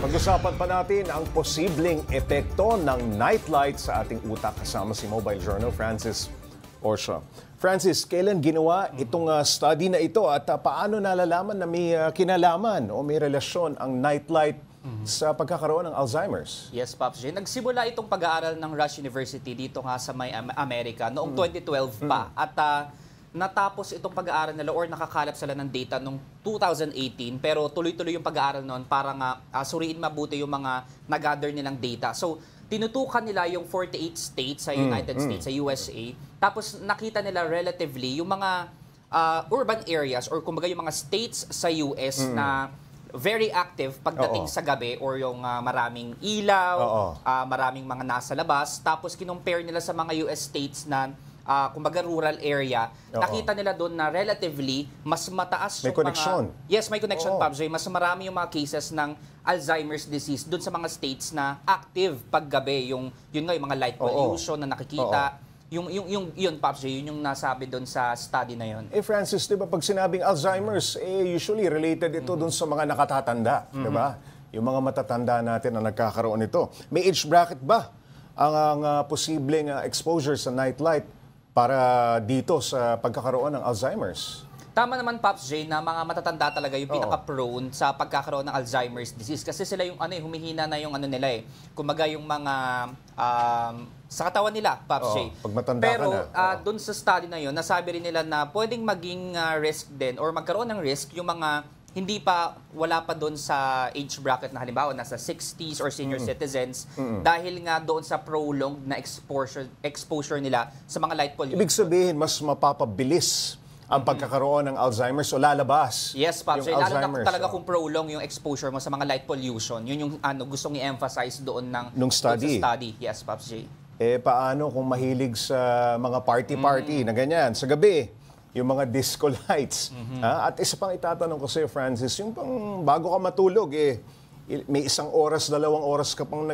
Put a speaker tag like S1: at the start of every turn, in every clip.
S1: Pag-usapan pa natin ang posibleng epekto ng nightlight sa ating utak kasama si Mobile Journal Francis Orsha. Francis, kailan ginawa itong study na ito at paano nalalaman na may kinalaman o may relasyon ang nightlight sa pagkakaroon ng Alzheimer's?
S2: Yes, Pops J. Nagsimula itong pag-aaral ng Rush University dito nga sa Amerika noong 2012 pa. At natapos itong pag-aaral nila or nakakalap sila ng data noong 2018 pero tuloy-tuloy yung pag-aaral noon para nga suriin mabuti yung mga nag-gather nilang data. So, tinutukan nila yung 48 states sa United States, sa USA. Tapos nakita nila relatively yung mga urban areas or kumbaga yung mga states sa US na very active pagdating sa gabi or yung maraming ilaw, maraming mga nasa labas. Tapos kinumpare nila sa mga US states na kumbaga rural area, nakita nila doon na relatively mas mataas yung
S1: connection.
S2: Yes, may connection, Pops J. Mas marami yung mga cases ng Alzheimer's disease doon sa mga states na active paggabi, yun nga yung mga light pollution na nakikita. Yun, Pops J, yun yung nasabi doon sa study na yun.
S1: Francis, di ba pag sinabing Alzheimer's, usually related ito doon sa mga nakatatanda, di ba? Yung mga matatanda natin na nagkakaroon nito. May age bracket ba ang posibleng exposure sa nightlight para dito sa pagkakaroon ng Alzheimer's?
S2: Tama naman, Pops J, na mga matatanda talaga yung pinaka-prone sa pagkakaroon ng Alzheimer's disease. Kasi sila yung humihina na yung nila eh. Kumbaga yung mga sa katawan nila, Pops J.
S1: Pag matanda
S2: pero
S1: ka na.
S2: dun sa study na yun, nasabi rin nila na pwedeng maging risk din or magkaroon ng risk yung mga wala pa doon sa age bracket na halimbawa nasa 60s or senior citizens dahil nga doon sa prolonged na exposure nila sa mga light pollution.
S1: Ibig sabihin, mas mapapabilis ang pagkakaroon ng Alzheimer's o lalabas.
S2: Yes, Pops. Lalo na talaga kung prolong yung exposure mo sa mga light pollution. Yun yung gustong i-emphasize doon ng
S1: study.
S2: Yes, Pops J.
S1: Paano kung mahilig sa mga party-party na ganyan, sa gabi? Yung mga disco lights. At isa pang itatanong ko sa'yo, Francis, yung pang bago ka matulog, may 1 oras, 2 oras ka pang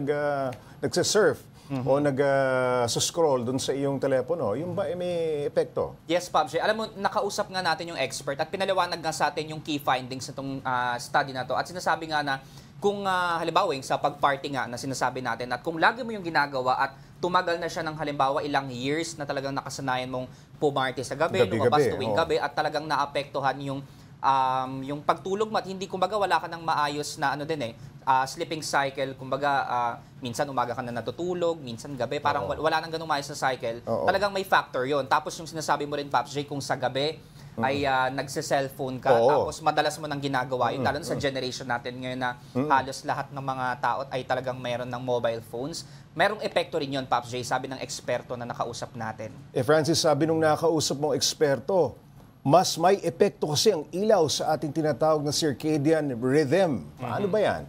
S1: nagsasurf o nag-scroll dun sa iyong telepono, yung ba may epekto?
S2: Yes, Pops. Alam mo, nakausap nga natin yung expert at pinaliwanag nga sa atin yung key findings sa itong study na to. At sinasabi nga na kung halimbawa sa pag-party nga na sinasabi natin at kung lagi mo yung ginagawa at tumagal na siya ng halimbawa ilang years na talagang nakasanayan mong pumarty sa gabi, lumabas tuwing gabi at talagang naapektuhan yung pagtulog mo at hindi kumbaga wala ka ng maayos na sleeping cycle, kumbaga minsan umaga ka na natutulog, minsan gabi, parang wala nang ganung maayos na cycle. Talagang may factor yon. Tapos yung sinasabi mo rin, Pops J, kung sa gabi ay nagse-cellphone ka, tapos madalas mo nang ginagawa yun, lalo sa generation natin ngayon na halos lahat ng mga tao ay talagang meron ng mobile phones. Merong epekto rin yun, Pops J, sabi ng eksperto na nakausap natin.
S1: Francis, sabi nung nakausap mong eksperto, mas may epekto kasi ang ilaw sa ating tinatawag na circadian rhythm. Paano ba yan?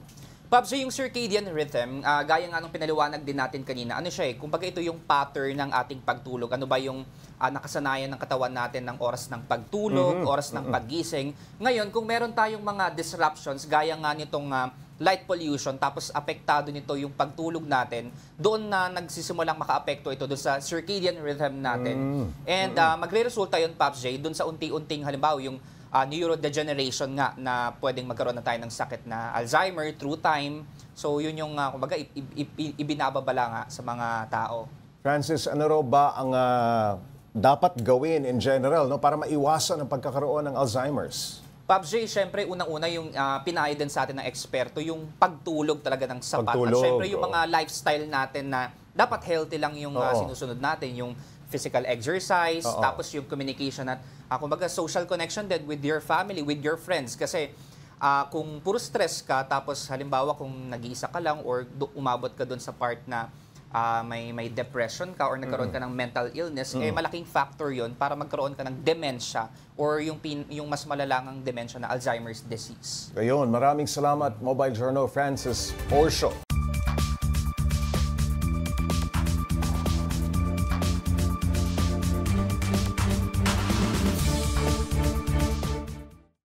S2: Pops, yung circadian rhythm, gaya nga nung pinaliwanag din natin kanina, kumbaga ito yung pattern ng ating pagtulog. Ano ba yung nakasanayan ng katawan natin ng oras ng pagtulog, oras ng paggising. Ngayon, kung meron tayong mga disruptions, gaya nga nitong light pollution, tapos apektado nito yung pagtulog natin, doon na nagsisimulang maka-apekto ito doon sa circadian rhythm natin. And magre-resulta yun, Pops J, doon sa unti-unting halimbawa yung neurodegeneration nga na pwedeng magkaroon na tayo ng sakit na Alzheimer through time. So yun yung kumbaga ibinababala nga sa mga tao. Francis,
S1: ano raw ba ang dapat gawin in general para maiwasan ang pagkakaroon ng Alzheimer's?
S2: Pops J, syempre unang-una yung pinayo din sa atin ng eksperto, yung pagtulog talaga ng sapat. At syempre yung mga lifestyle natin na dapat healthy lang yung sinusunod natin, yung physical exercise, tapos yung communication at kumbaga social connection din with your family, with your friends. Kasi kung puro stress ka, tapos halimbawa kung nag-iisa ka lang or umabot ka doon sa part na may depression ka or nagkaroon ka ng mental illness, malaking factor yon para magkaroon ka ng dementia or yung mas malalangang dementia na Alzheimer's disease.
S1: Ngayon, maraming salamat, Mobile Journal Francis Orsha.